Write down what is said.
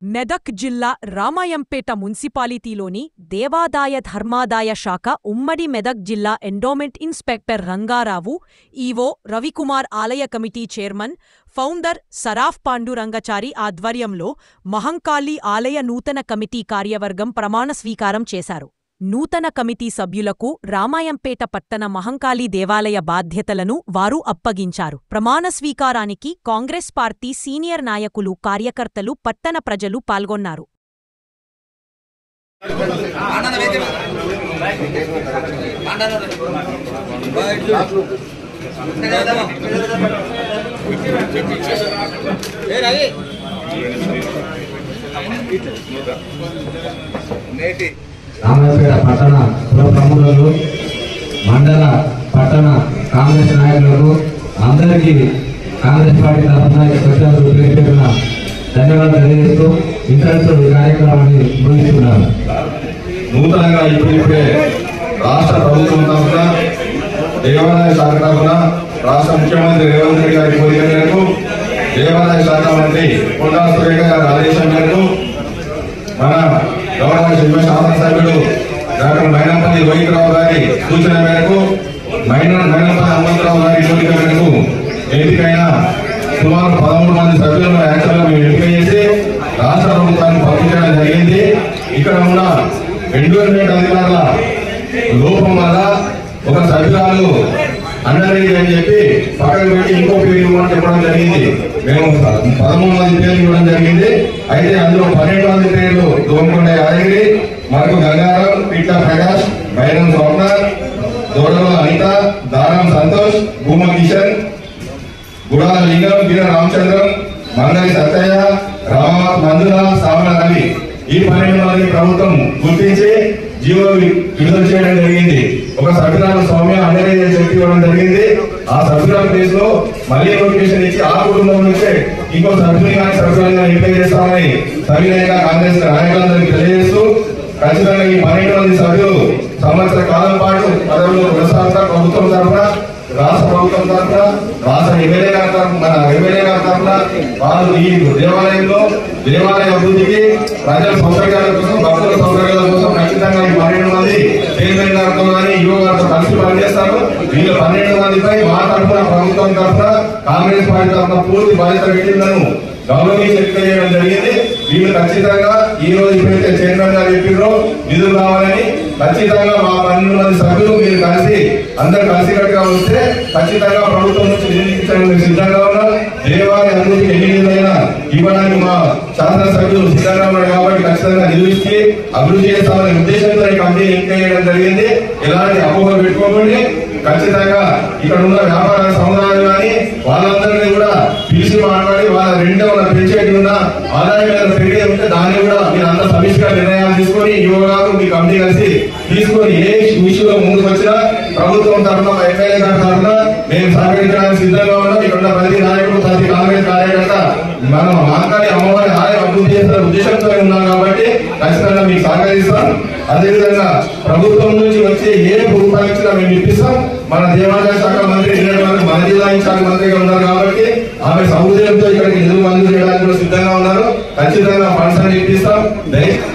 మెదక్ జిల్లా రామాయంపేట మున్సిపాలిటీలోని దేవాదాయ ధర్మాదాయ శాఖ ఉమ్మడి మెదక్ జిల్లా endowment inspector Rangarao, EO Ravikumar ఆలయ కమిటీ చైర్మన్, ఫౌండర్ సరాఫ్ పాండురంగచారి ఆధ్వర్యంలో మహంకాళి ఆలయ నూతన కమిటీ కార్యవర్గం ప్రమాణ స్వీకారం చేశారు. నూతన కమిటీ సభ్యులకు రామాయంపేట పట్టణ మహంకాళి దేవాలయ బాధ్యతలను వారు అప్పగించారు. ప్రమాణ స్వీకారానికి కాంగ్రెస్ పార్టీ సీనియర్ నాయకులు, కార్యకర్తలు, పట్టణ ప్రజలు పాల్గొన్నారు. రామాయంపేట పట్టణ కుల ప్రముఖులు, మండల పట్టణ కాంగ్రెస్ నాయకులకు అందరికీ కాంగ్రెస్ పార్టీ తరఫున పేరున ధన్యవాదాలు తెలియజేస్తూ ఇంతటితో ఈ కార్యక్రమాన్ని ముగిస్తున్నారు. నూతనంగా ఇప్పుడిప్పుడే రాష్ట్ర ప్రభుత్వం తరఫున దేవాదాయ శాఖ తరఫున రాష్ట్ర ముఖ్యమంత్రి రేవంత్ రెడ్డి గారి కోరిక మేరకు, దేవాదాయ శాఖ మంత్రి కొండా సురేఖ గారి ఆదేశం మేరకు, మన గౌరవ శాసనసభ్యుడు డాక్టర్ మైనంపల్లి రోహితరావు గారి సూచన మేరకు, మైనంపల్లి హనుమంతరావు గారి కోరిక మేరకు ఎంపికైన సుమారు 13 మంది సభ్యులను యాక్చువల్గా మేము ఎంపిక చేసి రాష్ట్ర ప్రభుత్వాన్ని పంపించడం జరిగింది. ఇక్కడ ఉన్న ఎండోమెంట్ అధికారుల లోపం వల్ల ఒక సభ్యురాలు అన్నది అని చెప్పి పక్కన పెట్టి ఇంకో పేరు ఇవ్వమని చెప్పడం జరిగింది. మేము 13 మంది పేర్లు ఇవ్వడం జరిగింది. అయితే అందులో 12 మంది పేర్లు దోమకొండ యాదగిరి, మరొక గంగారం, పిట్ల ప్రకాష్, బైరం స్వప్న, దోడల అనిత, దారం సంతోష్, భూమ కిషన్, గుడాల లింగం, వీర రామచంద్రం, మంగళి సత్తయ్య, రామావత్ మంజుల, సామల రవి, ఈ 12 మంది ప్రభుత్వం గుర్తించి జీవో విడుదల చేయడం జరిగింది. ఒక సభ్యురాలు సౌమ్య అనేది చెప్పి ఇవ్వడం జరిగింది. ఆ సభ్యురాల ప్లేస్ లో మళ్ళీ నోటిఫికేషన్ ఇచ్చి ఆ కుటుంబం నుంచే ఇంకో సభ్యుని కానీ సభ్యులుగా ఎంపిక చేస్తామని సవినయంగా కాంగ్రెస్ నాయకులందరికీ తెలియజేస్తూ, ఖచ్చితంగా ఈ 12 మంది సభ్యులు సంవత్సర కాలం పాటు పదవులు కొనసాగుతారు. ప్రభుత్వం తరఫున, రాష్ట్ర ప్రభుత్వం తరఫున, రాష్ట్ర ఎమ్మెల్యే గారి తరఫున, మన ఎమ్మెల్యే గారి తరఫున వాళ్ళు ఈ దేవాలయంలో దేవాలయ అభివృద్ధికి, ప్రజల సౌకర్యాల కోసం, భక్తుల సౌకర్యాల కోసం ఖచ్చితంగా ఈ 12 మంది చైర్మన్ గారితో కానీ యువ గారితో కలిసి పనిచేస్తారు. వీళ్ళు 12 మందిపై మా తరఫున, ప్రభుత్వం తరఫున, కాంగ్రెస్ పార్టీ తరఫున పూర్తి బాధ్యత పెట్టిందని గౌరవనీయ వ్యక్తం చేయడం జరిగింది. వీళ్ళు ఖచ్చితంగా ఈ రోజు ఇప్పుడైతే చైర్మన్ గారు చెప్పినో నిధులు కావాలని, ఖచ్చితంగా మా 12 మంది సభ్యులు మీరు కలిసి అందరు కలిసికట్టుగా వస్తే ఖచ్చితంగా ప్రభుత్వం నుంచి నిధులు ఇచ్చడానికి సిద్ధంగా ఉన్నాం. దేవాలయ అభివృద్ధికి ఎన్ని నిధులైనా ఇవ్వడానికి మా శాసనసభ్యులు సిద్ధంగా ఉన్నారు కాబట్టి ఖచ్చితంగా నిధులు ఇచ్చి అభివృద్ధి చేస్తామనే ఉద్దేశంతో ఈ కమిటీ ఎన్నిక చేయడం జరిగింది. ఎలాంటి అపోహలు పెట్టుకోకండి. ఖచ్చితంగా ఇక్కడ ఉన్న వ్యాపార సముదాయాలు కానీ వాళ్ళందరినీ కూడా పిలిచి మాట్లాడి వాళ్ళ రెండో పెంచేటి ఉన్న ఆదాయం పెరిగే ఉంటే దాన్ని కూడా మీరు అంత సమిష్టిగా నిర్ణయాలు తీసుకొని యువగారు మీ కమిటీ కలిసి తీసుకొని ఏ విషయంలో ముందుకు వచ్చినా ప్రభుత్వం తరఫున, ఎమ్మెల్యే గారి తరఫున మేము సహకరించడానికి సిద్ధంగా ఉన్నాం. ఇక్కడ ఉన్న ప్రతి నాయకుడు, ప్రతి కాంగ్రెస్ కార్యకర్త మనం మాట్లాడి అమ్మవారి ఆలయం అభివృద్ధి చేసిన ఉద్దేశంతో ఉన్నాం కాబట్టి ఖచ్చితంగా మీకు సహకరిస్తాం. అదేవిధంగా ప్రభుత్వం నుంచి వచ్చే ఏ రూపాయలు ఇచ్చినా మేము ఇప్పిస్తాం. మన దేవాదాయ శాఖ మంత్రి మన జిల్లా శాఖ మంత్రిగా ఉన్నారు కాబట్టి ఆమె సౌకర్యంతో ఇక్కడికి నిధులు మంజూరు చేయడానికి కూడా సిద్ధంగా ఉన్నారు. ఖచ్చితంగా ఫండ్స్ అని ఇప్పిస్తాం. దయచేసి